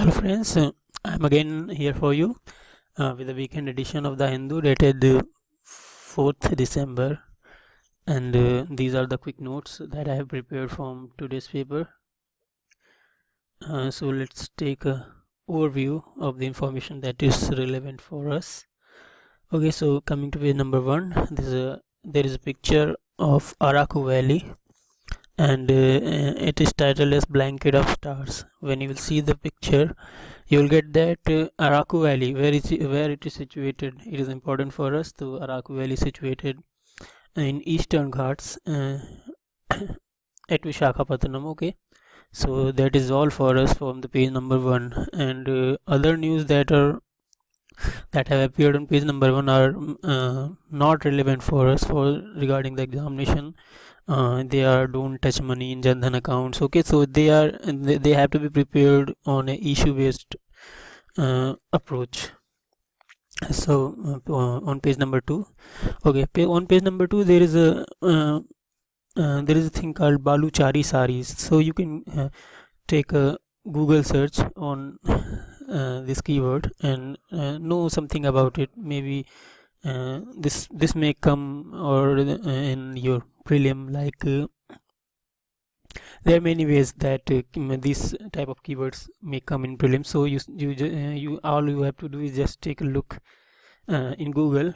Hello friends, I'm again here for you with the weekend edition of the Hindu dated 4th December, and these are the quick notes that I have prepared from today's paper. So let's take a overview of the information that is relevant for us. Okay, so coming to page number 1, there is a picture of Araku Valley, and it is titled as Blanket of Stars. When you will see the picture, you will get that Araku Valley, where it is situated. It is important for us. The Araku Valley is situated in Eastern Ghats at Vishakhapatnam. Okay, so that is all for us from the page number 1. And other news that have appeared on page number 1 are not relevant for us for regarding the examination. They are don't touch money in Jan Dhan accounts. Okay, so they have to be prepared on a issue based approach. So on page number 2, okay, on page number 2 there is a thing called Baluchari saris. So you can take a Google search on this keyword and know something about it. Maybe this may come or in your prelim, like there are many ways that these type of keywords may come in prelim. So you all you have to do is just take a look in Google,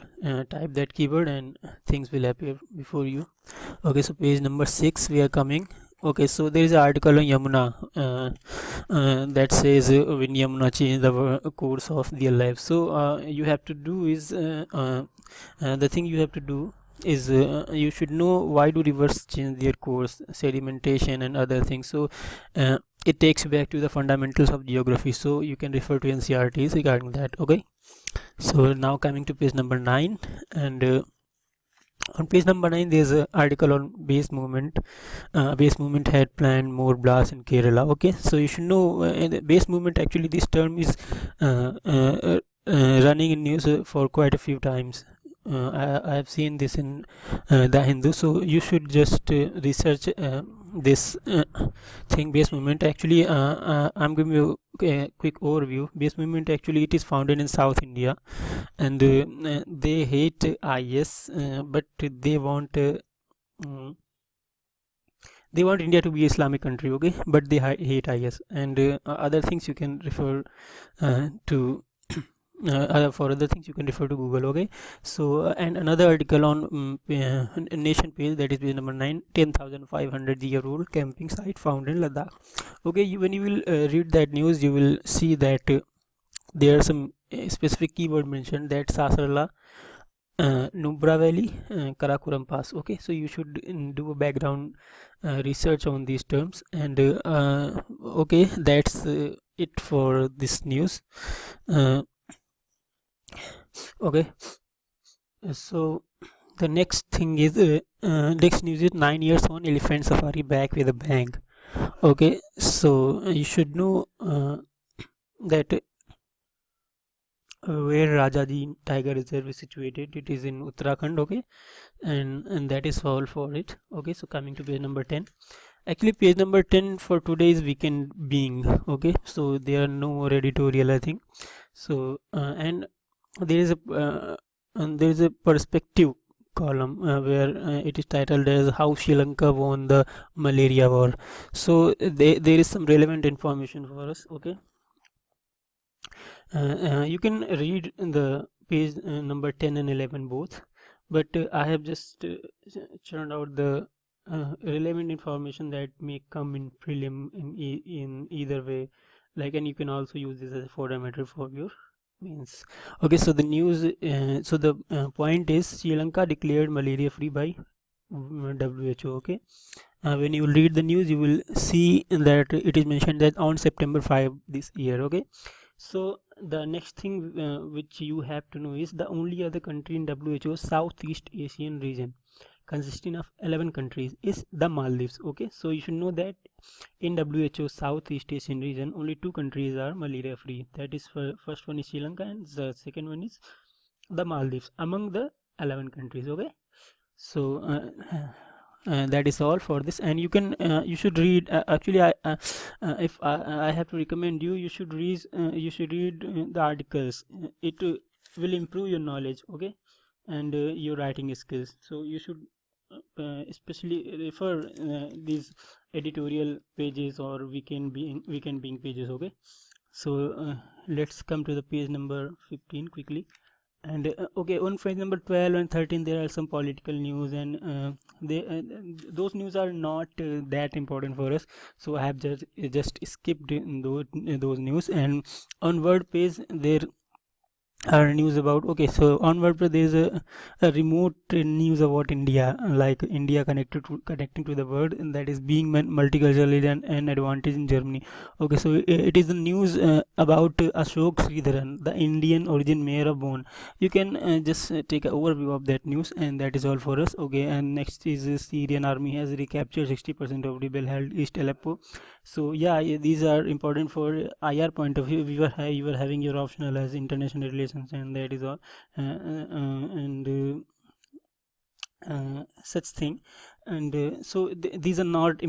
type that keyword, and things will appear before you. Okay, so page number 6 we are coming. Okay, so there is an article on Yamuna that says when Yamuna changed the course of their life. So you have to do is the thing you have to do is you should know why do rivers change their course, sedimentation and other things. So it takes you back to the fundamentals of geography, so you can refer to NCERTs regarding that. Okay, so now coming to page number 9, and on page number 9 there's an article on base movement. Base movement had planned more blasts in Kerala. Okay, so you should know the base movement, actually this term is running in news for quite a few times. I have seen this in the Hindu, so you should just research this thing, base movement. Actually I'm giving you a quick overview. Base movement, actually it is founded in South India, and they hate IS, but they want India to be Islamic country. Okay, but they hate IS, and other things you can refer to for other things you can refer to Google. Okay, so and another article on nation page, that is page number 9, 10,500-year-old camping site found in Ladakh. Okay, when you will read that news, you will see that there are some specific keyword mentioned, that Sasrala, Nubra Valley, Karakoram Pass. Okay, so you should do a background research on these terms, and okay, that's it for this news. Okay, so the next thing is next news is 9 years on, elephant safari back with a bang. Okay, so you should know that where Rajaji Tiger Reserve is situated. It is in Uttarakhand. Okay, and that is all for it. Okay, so coming to page number 10. Actually, page number 10 for today's weekend being. Okay, so there are no more editorial, I think. So and there is a perspective column where it is titled as how Sri Lanka won the malaria war. So there is some relevant information for us. Okay, you can read the page number 10 and 11 both, but I have just churned out the relevant information that may come in prelim in either way, like, and you can also use this as a fodder matter for your means. Okay, so the news, so the point is Sri Lanka declared malaria free by WHO. Okay, when you read the news, you will see that it is mentioned that on September 5 this year. Okay, so the next thing which you have to know is the only other country in WHO Southeast Asian region consisting of 11 countries is the Maldives. Okay, so you should know that in WHO Southeast Asian region only 2 countries are malaria free. That is, first one is Sri Lanka and the second one is the Maldives among the 11 countries. Okay, so that is all for this. And you can you should read, actually if I have to recommend you, you should read the articles. It will improve your knowledge, okay, and your writing skills. So you should especially refer these editorial pages or weekend being pages, okay. So let's come to the page number 15 quickly. And okay, on page number 12 and 13 there are some political news, and those news are not that important for us, so I have just skipped those news. And on word page there are news about, okay, so on WordPress there is a remote news about India, like India connecting to the world, and that is being multicultural and an advantage in Germany. Okay, so it is the news about Ashok Sridharan, the Indian origin mayor of Bonn. You can just take an overview of that news, and that is all for us. Okay, and next is Syrian army has recaptured 60% of rebel held East Aleppo. So yeah, these are important for IR point of view. You were having your optional as international relations, and that is all, and such thing. And so these are not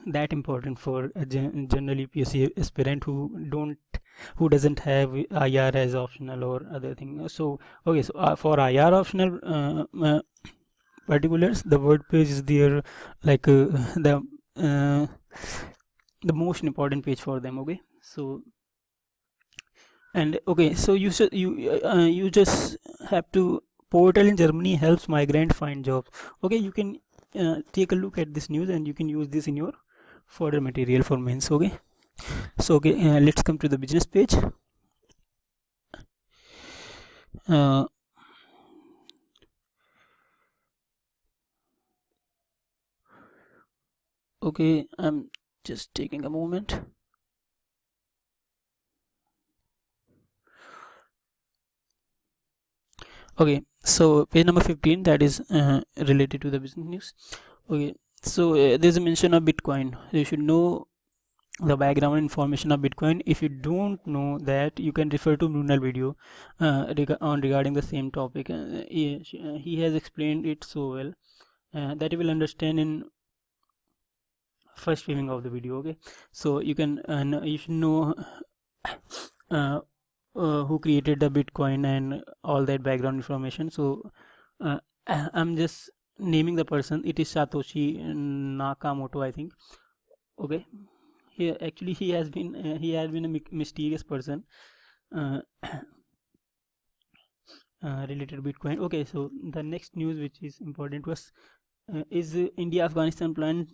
that important for a general UPSC aspirant who doesn't have IR as optional or other thing. So okay, so for IR optional particulars, the word page is there, like the most important page for them, okay. So and okay, so you just have to, portal in Germany helps migrant find jobs. Okay, you can take a look at this news, and you can use this in your further material for mains, okay. So okay, let's come to the business page. Okay, I'm just taking a moment. Okay, so page number 15, that is related to the business news. Okay, so there's a mention of Bitcoin. You should know the background information of Bitcoin. If you don't know that, you can refer to Brunel video regarding the same topic. He has explained it so well that you will understand in first viewing of the video, okay. So you can you should know who created the Bitcoin and all that background information. So I'm just naming the person. It is Satoshi Nakamoto, I think, okay. Actually he has been a mysterious person related to Bitcoin. Okay, so the next news which is important was is India Afghanistan plan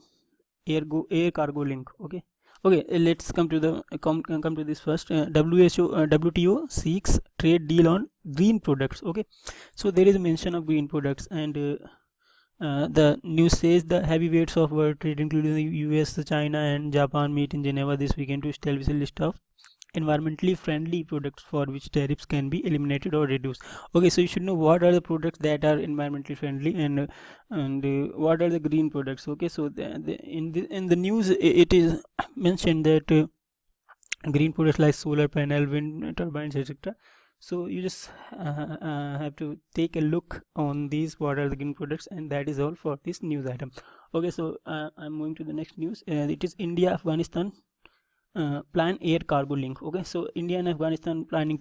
air cargo link, okay. Okay, let's come to the come to this first. WTO seeks trade deal on green products, okay. So there is a mention of green products, and the news says the heavyweights of world trade, including the US, China, and Japan, meet in Geneva this weekend to establish a list of environmentally friendly products for which tariffs can be eliminated or reduced. Okay, so you should know what are the products that are environmentally friendly, and what are the green products, okay. So in the news it is mentioned that green products like solar panel, wind turbines, etc. So you just have to take a look on these, what are the green products, and that is all for this news item. Okay, so I'm moving to the next news. It is India Afghanistan plan air cargo link, okay. So India and Afghanistan planning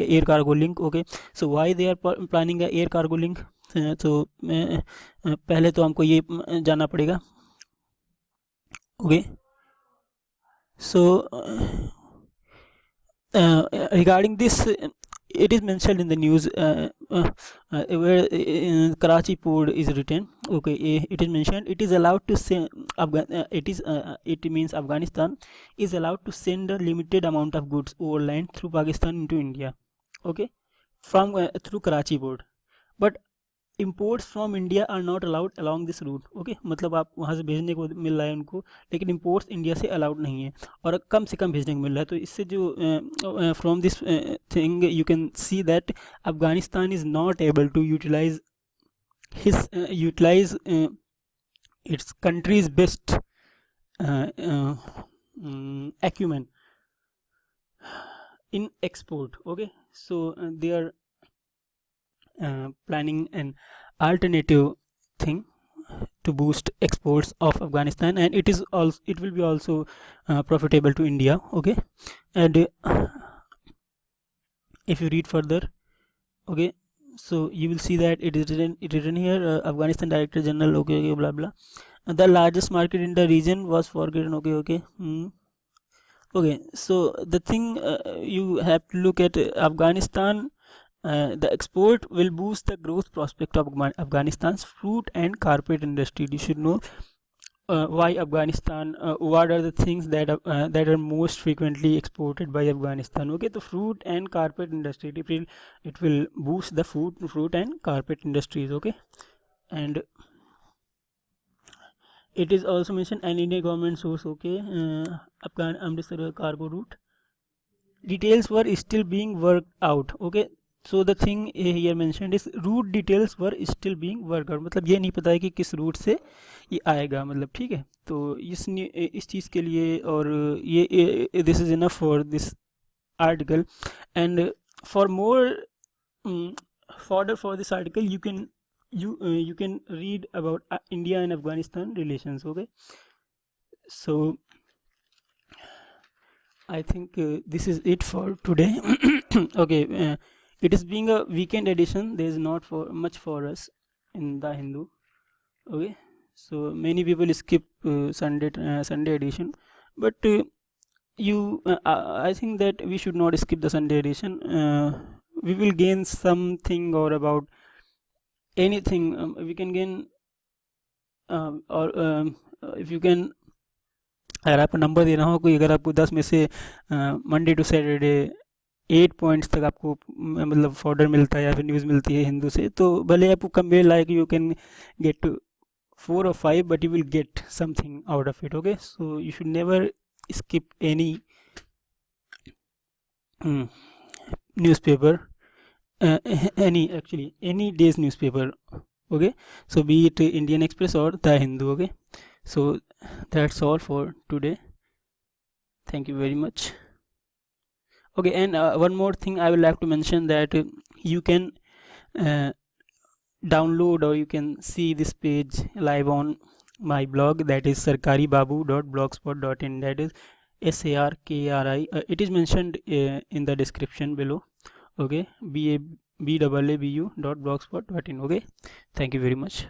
a air cargo link, okay. So why they are planning a air cargo link? तो पहले तो हमको ये जानना पड़ेगा, okay. So regarding this, it is mentioned in the news where Karachi port is written, okay. It is mentioned it is allowed to send it means Afghanistan is allowed to send a limited amount of goods overland through Pakistan into India, okay, from through Karachi port, but imports from India are not allowed along this route, okay. मतलब आप वहाँ से भेजने को मिल रहा है उनको, लेकिन imports इंडिया से अलाउड नहीं है, और कम से कम भेजने को मिल रहा है. तो इससे जो from this thing you can see that Afghanistan is not able to utilize its country's best acumen in export, okay. So they are planning an alternative thing to boost exports of Afghanistan, and it will be also profitable to India. Okay, and if you read further, okay, so you will see that it is written here, Afghanistan Director General, okay, blah blah. The largest market in the region was forgotten. Okay. Okay, so the thing, you have to look at Afghanistan. The export will boost the growth prospect of Afghanistan's fruit and carpet industry. You should know why Afghanistan. What are the things that are most frequently exported by Afghanistan? Okay, the fruit and carpet industry. It will boost the fruit and carpet industries. Okay, and it is also mentioned an Indian government source. Okay, Afghan Amritsar cargo route details were still being worked out. Okay, so the thing here mentioned is route details were still being worked out. मतलब ये नहीं पता है कि किस root से ये आएगा, मतलब ठीक है. तो इस चीज़ के लिए, और ये this is enough for this article. And for more further for this article, you can read about India and Afghanistan relations. Okay, so I think this is it for today. Okay, it is being a weekend edition. There is not for much for us in the Hindu. Okay, so many people skip Sunday edition, but I think that we should not skip the Sunday edition. We will gain something, or about anything we can gain, or if you can, अगर आपको number देना हो कोई, अगर आपको 10 में से Monday to Saturday 8 points तक आपको मतलब फॉर्डर मिलता है या फिर न्यूज़ मिलती है हिंदू से, तो भले आपको कम भी like you can get 4 or 5, but you will get something out of it. Okay, so you should never skip any newspaper, any day's newspaper. Okay, so be it Indian Express or The Hindu. Okay, so that's all for today. Thank you very much. Okay, and one more thing I would like to mention, that you can download or you can see this page live on my blog, that is sarkaribabu.blogspot.in, that is SARKRI. It is mentioned in the description below. Okay, BABABU.blogspot.in. Okay, thank you very much.